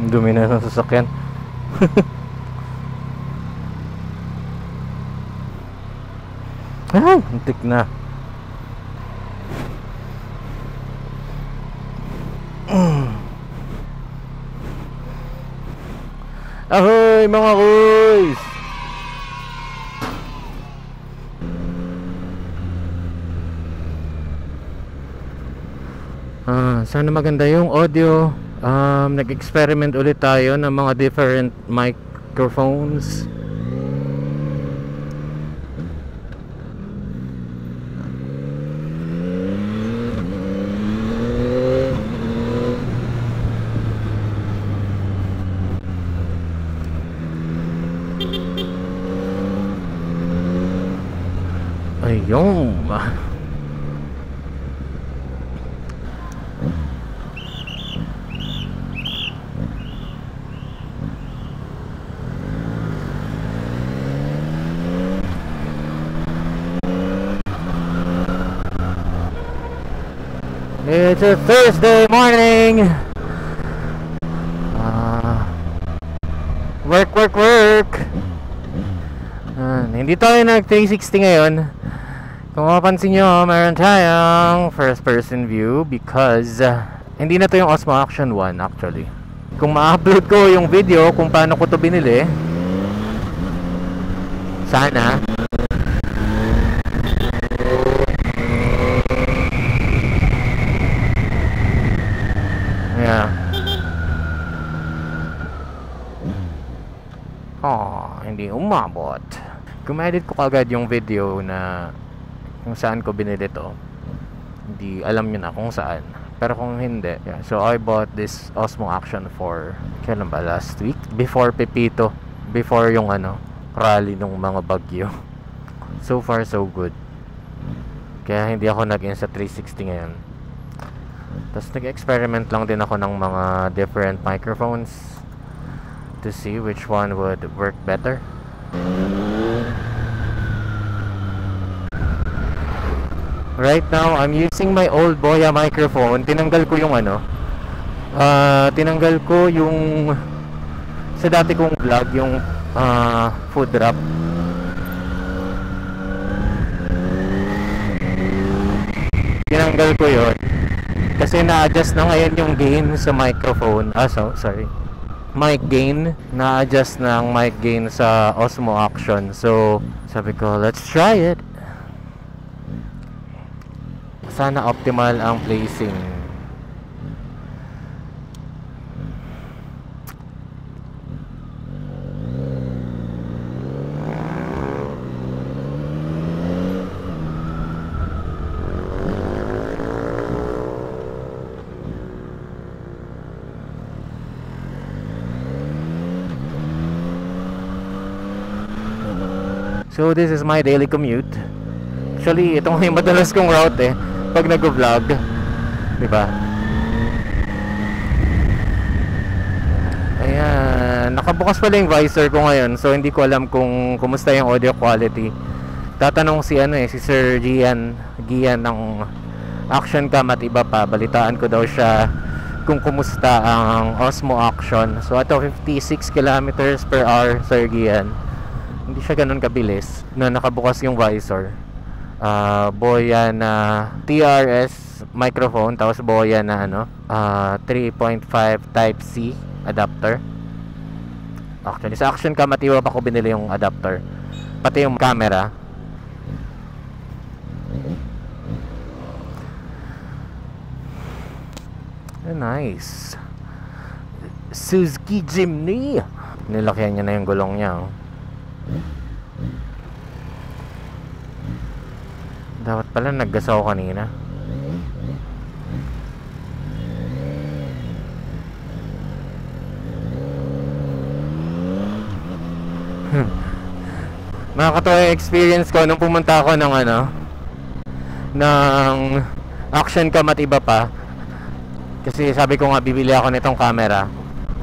Dumi na ng sasakyan. Ay, antik na. Ahoy mga boys! Sana maganda yung audio. Nag-experiment ulit tayo ng mga different microphones. Ayun. It's a Thursday morning. Work. Hindi tayo nag 360 ngayon. Kung mapapansin nyo, meron tayong first person view because hindi na to yung Osmo Action 1 actually. Kung ma-upload ko yung video kung paano ko to binili, sana hindi umabot. Kung ma-edit ko kagad yung video na kung saan ko binili to, hindi alam nyo na kung saan. Pero kung hindi, yeah. So I bought this Osmo Action 4 kailan ba? Last week? Before Pepito. Before yung rally nung mga bagyo. So far so good. Kaya hindi ako nag-in sa 360 ngayon. Tapos nag-experiment lang din ako ng mga different microphones to see which one would work better. Right now, I'm using my old Boya microphone. Tinanggal ko yung tinanggal ko yung sa dati kong vlog, yung food wrap. Tinanggal ko yun kasi na-adjust na ngayon yung gain sa microphone. Sorry. Mic gain, na-adjust ng mic gain sa Osmo Action. So, sabi ko, let's try it. Sana optimal ang placing. So this is my daily commute. Actually, ito nga yung madalas kong route pag nag-vlog, diba? Ayan, nakabukas pala yung visor ko ngayon, so hindi ko alam kung kumusta yung audio quality. Tatanong si Sir Gian ng Action Cam at iba pa. Balitaan ko daw siya kung kumusta ang Osmo Action. So ito 56 kilometers per hour, Sir Gian. Hindi siya ganun kabilis na nakabukas yung visor. Boya na TRS microphone, tapos Boya na 3.5 type C adapter. Actually sa Action Cam at iba pa ko binili yung adapter, pati yung camera. Nice Suzuki Jimny. Nilakyan niya na yung gulong niya. Dapat pala naggas ako kanina. Nakakatawa yung experience ko nung pumunta ako ng ng Action Cam at iba pa. Kasi sabi ko nga bibili ako nitong camera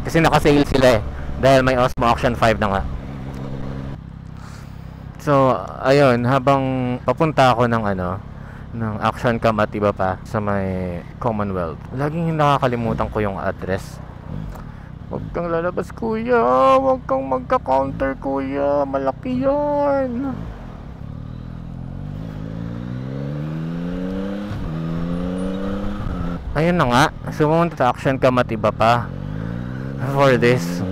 kasi naka-sale sila dahil may Osmo Action 5 na nga. So, ayun, habang papunta ako ng Action Cam at iba pa sa may Commonwealth, laging nakakalimutan ko yung address. Huwag kang lalabas, kuya. Huwag kang magka-counter, kuya. Malaki yan. Ayun na nga. So, pumunta action ka matiba pa for this.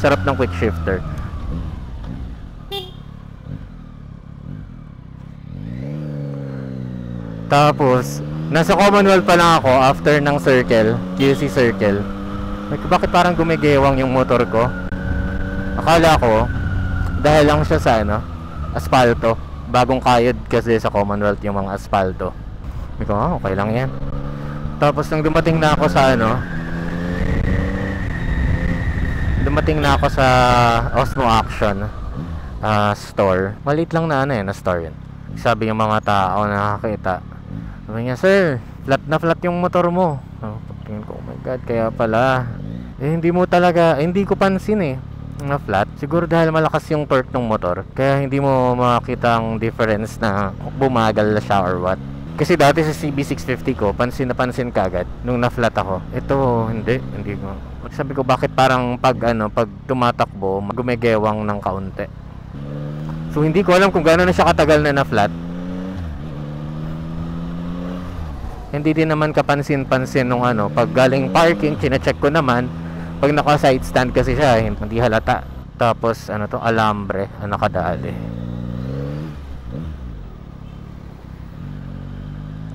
Sarap ng quick shifter. Tapos nasa Commonwealth pa lang ako after ng circle, QC circle. Bakit parang gumigewang yung motor ko? Akala ko dahil lang siya sa asfalto. Bagong kayod kasi sa Commonwealth yung mga asfalto. Sabi ko, okay lang yan. Tapos nang dumating na ako sa Osmo Action store. Maliit lang na na store yun. Sabi yung mga tao na nakakita, sabi niya, sir, flat yung motor mo. Tingin ko, oh my god, kaya pala. Hindi ko pansin na flat. Siguro dahil malakas yung torque ng motor, kaya hindi mo makita ang difference na bumagal siya or what. Kasi dati sa CB650 ko, pansin kagad nung na-flat ako. Ito, hindi ko. Sabi ko, bakit parang pag tumatakbo, gumegewang ng kaunti. So hindi ko alam kung gaano na siya katagal na na-flat. Hindi din naman kapansin-pansin nung pag galing parking, chine-check ko naman. Pag naka-side stand kasi siya, hindi halata. Tapos alambre ang nakadali.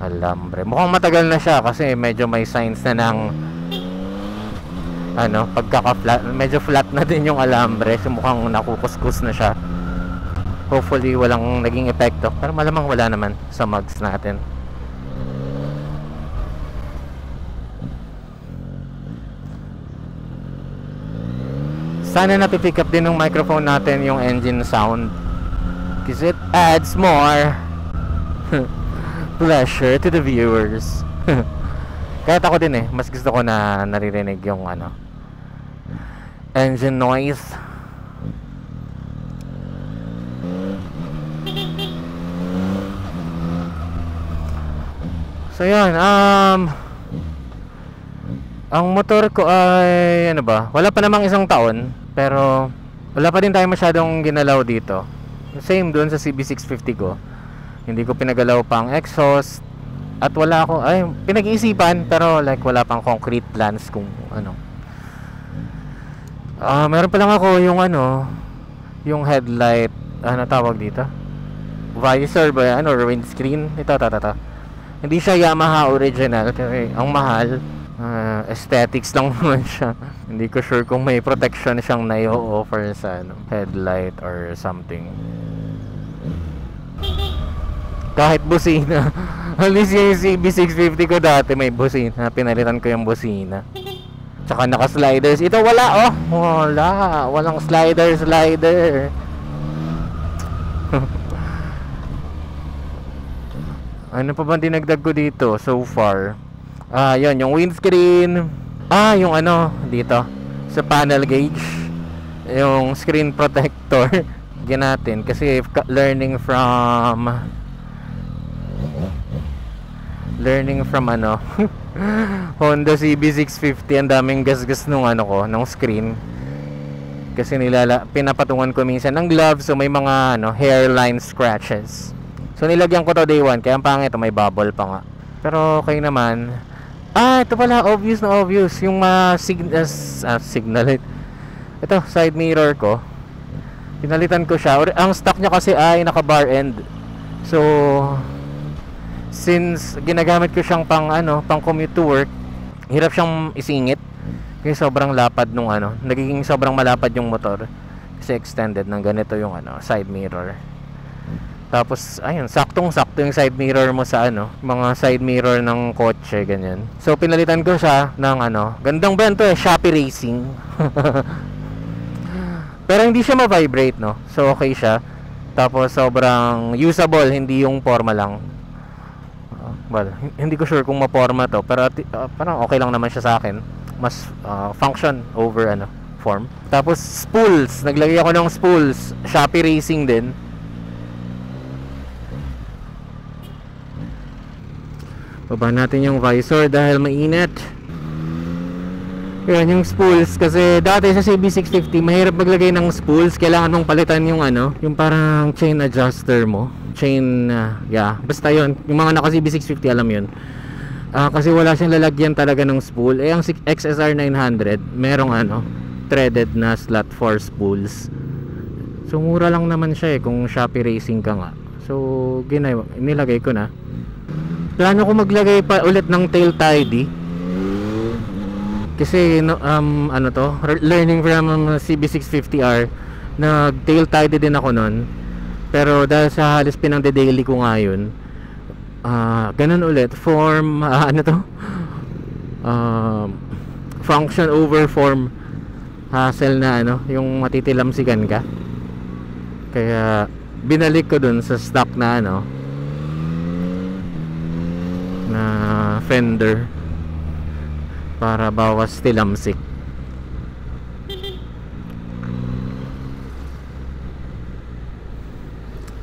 Alambre. Mukhang matagal na siya kasi medyo may signs na ng pagkaka-flat. Medyo flat na din yung alambre. So mukhang nakukuskus na siya. Hopefully walang naging epekto. Pero malamang wala naman sa mugs natin. Sana napipick up din ng microphone natin yung engine sound, because it adds more pleasure to the viewers. Kahit ako din mas gusto ko na naririnig yung engine noise. So yan, ang motor ko ay wala pa namang isang taon. Pero wala pa din tayo masyadong ginalaw dito. Same dun sa CB650 ko. Hindi ko pinagalaw pang exhaust. At wala ako, pinag-iisipan, pero wala pang concrete plans kung meron pa lang ako yung yung headlight, tawag dito? Visor ba yan? Or windscreen? Ito. Hindi siya Yamaha original, kasi ang mahal. Aesthetics lang naman siya. Hindi ko sure kung may protection siyang na-i-offer sa headlight or something. Kahit busina. At least yung CB650 ko dati may busina. Pinalitan ko yung busina. Tsaka naka-sliders. Ito wala walang slider. Ano pa ba dinagdag ko dito so far? Yun, yung windscreen. Yung dito sa panel gauge, yung screen protector. Yan natin kasi learning from Honda CB650. Ang daming gasgas nung nung screen. Kasi pinapatungan ko minsan ng gloves, so may mga hairline scratches. So nilagyan ko to day one, kaya ang pangit, may bubble pa nga. Pero okay naman. Ito pala, obvious. Yung signal light. Ito, side mirror ko. Pinalitan ko siya. Ang stock niya kasi ay naka-bar end. So, since ginagamit ko siyang pang commute to work, hirap siyang isingit. Kasi sobrang lapad nung nagiging sobrang malapad yung motor. Kasi extended ng ganito yung side mirror. Tapos, ayun, saktong-sakto yung side mirror mo sa mga side mirror ng kotse, ganyan. So, pinalitan ko siya ng gandang brand to Shopee Racing. Pero hindi siya ma-vibrate, no? So, okay siya. Tapos, sobrang usable, hindi yung forma lang. Well, hindi ko sure kung ma-forma to, pero parang okay lang naman siya sa akin. Mas function over form. Tapos, spools. Naglagay ako ng spools. Shopee Racing din. Baba natin yung visor dahil mainit. Yan yung spools, kasi dati sa CB650 mahirap maglagay ng spools. Kailangan mong palitan yung ano, yung parang chain adjuster mo. Chain, yeah, basta yun. Yung mga naka CB650 alam yun. Kasi wala siyang lalagyan talaga ng spool. Ang XSR 900 merong ano, threaded na slot for spools. So mura lang naman siya kung Shopee Racing ka nga. So nilagay ko na. Plano ko maglagay pa ulit ng tail tidy. Kasi ano to, learning from CB650R, nag tail tidy din ako nun. Pero dahil sa halos pinang-daily ko ngayon, ganun ulit, form ano to, function over form hassle na ano, yung matitilamsikan ka. Kaya binalik ko dun sa stock na ano, na fender, para bawas tilamsik.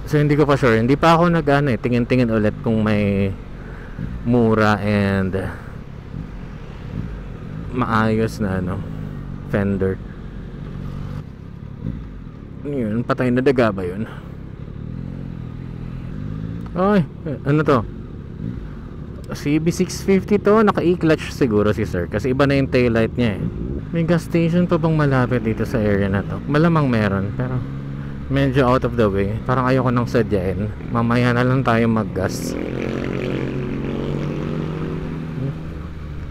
So hindi ko pa sure, hindi pa ako tingin-tingin ulit kung may mura and maayos na ano, fender. Yun, patay na daga ba yun? Ay, ano to? CB650 to, naka e-clutch siguro si sir, kasi iba na yung taillight niya eh. May gas station pa bang malapit dito sa area na to? Malamang meron, pero medyo out of the way. Parang ayoko nang sadyain. Mamaya na lang tayo mag-gas.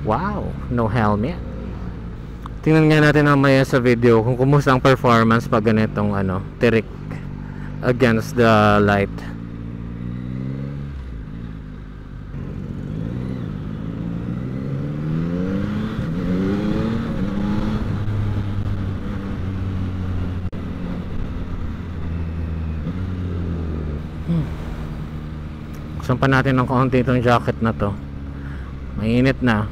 Wow, no helmet. Tingnan nga natin mamaya sa video kung kumusta ang performance pag ganitong ano, tirik against the light. Saan pa natin ng kaunti itong jacket na to. Mainit na.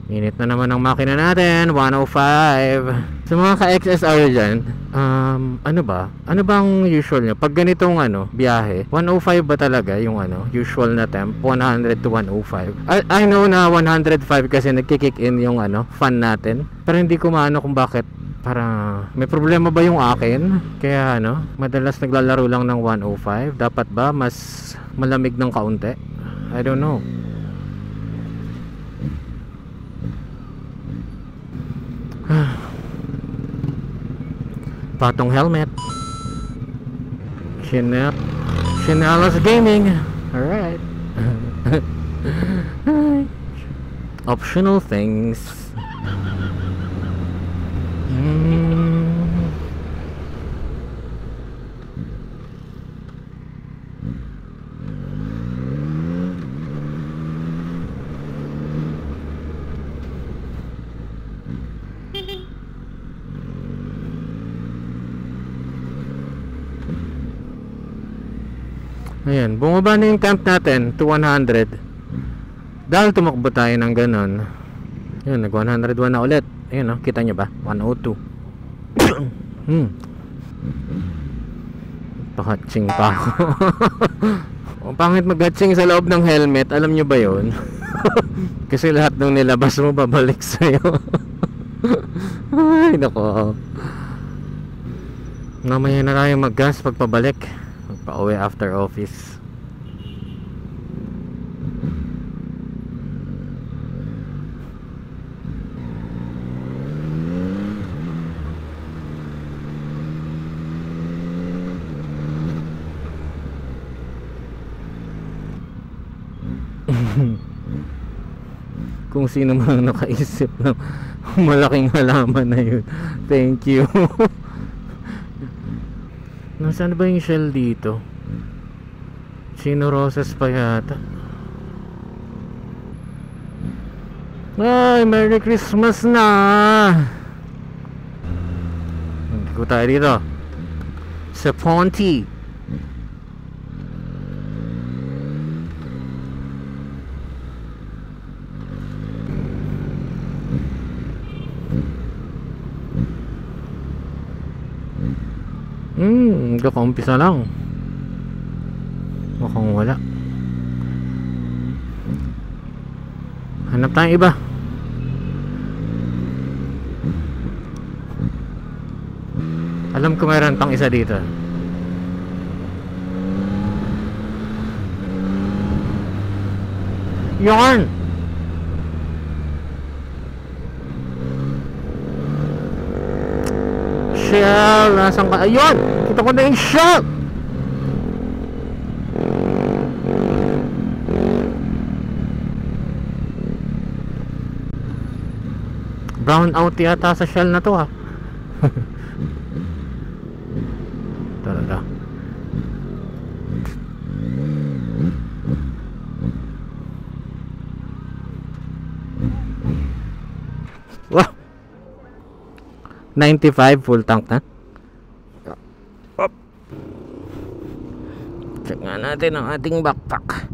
Init na naman ang makina natin. 105. Sa mga ka-XSR dyan, ano ba? Ano bang usual nyo? Pag ganitong ano, biyahe, 105 ba talaga yung ano, usual na temp? 100 to 105. I know na 105 kasi nagkikick in yung ano, fan natin. Pero hindi ko maano kung bakit. Para may problema ba yung akin? Kaya ano, madalas naglalaro lang ng 105. Dapat ba mas malamig ng kaunti? I don't know. Patong helmet. Chinelas Gaming. Alright. Optional things. Ayan, bumaba na yung camp natin to 100. Dahil tumakbo tayo ng ganon. Ayan, nag 101 na ulit. Ayan, oh, kita nyo ba? 102. Pakatsing pa ako. Ang pangit mag-hatching sa loob ng helmet. Alam nyo ba yun? Kasi lahat ng nilabas mo babalik sa'yo. Ay, nako. Mamaya na tayo mag-gas pagpabalik. Magpa-uwi after office. Kung sino man nakaisip ng malaking halaman na yun, thank you. Nasaan ba yung shell dito? Chino Roses pa yata. Ay, Merry Christmas na. Hindi ko tayo dito sa Ponty. Kakaumpisa lang. Mukhang wala. Hanap tayong iba. Alam ko mayroon pang isa dito. Yarn! Shell! Nasaan ka? Ayun! Kita ko na yung shell! Brown out yata sa shell na to ha. Talaga. Wow. 95 full tank na. Up. Check nga natin ang ating backpack.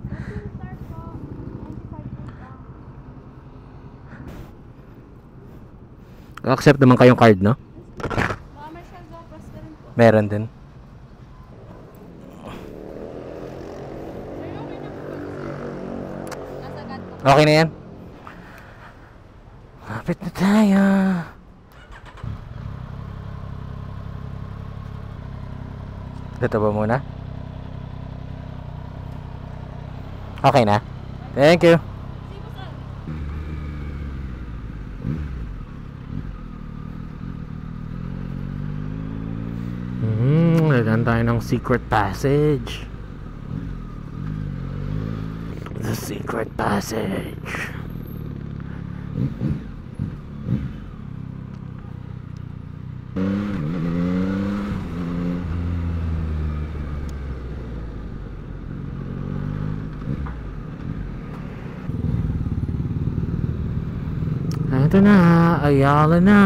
Accept naman kayong card, no? Meron din. Okay na yan. Kapit na tayo. Dito ba muna? Okay na. Thank you. Lagyan tayo ng secret passage. The secret passage. Ito na, Ayala na.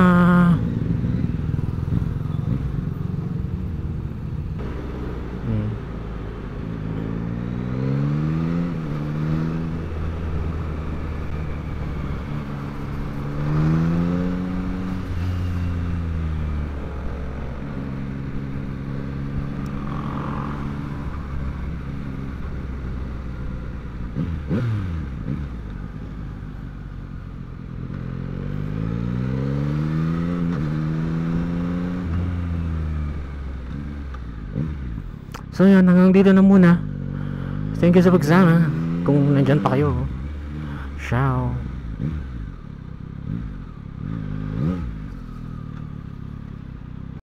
So yun, hanggang dito na muna. Thank you sa pagsama. Kung nandyan pa kayo. Ciao.